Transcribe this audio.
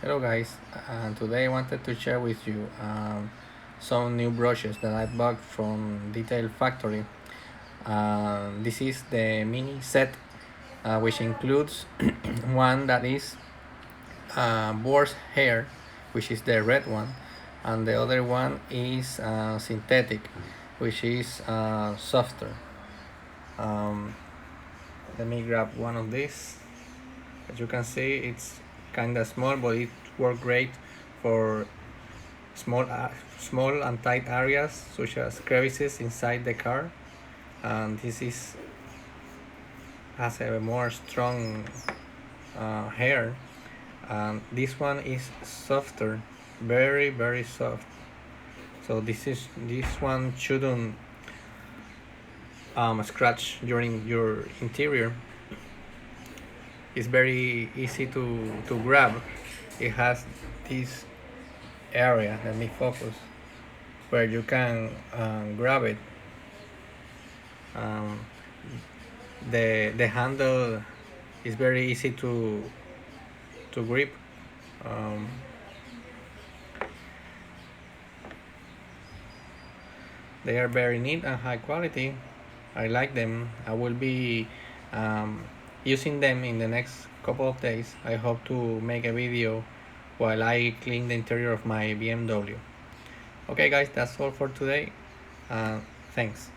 Hello guys, today I wanted to share with you some new brushes that I bought from Detail Factory. This is the mini set, which includes one that is boar's hair, which is the red one, and the other one is synthetic, which is softer. Um, Let me grab one of these. As you can see, it's kind of small, but it works great for small and tight areas such as crevices inside the car. And this is has a more strong hair, and this one is softer, very soft. So this one shouldn't scratch during your interior. It's very easy to grab. It has this area, let me focus, where you can grab it. um, the handle is very easy to grip. um, they are very neat and high quality. I like them. I will be using them in the next couple of days. I hope to make a video while I clean the interior of my BMW. Okay guys, that's all for today. Thanks.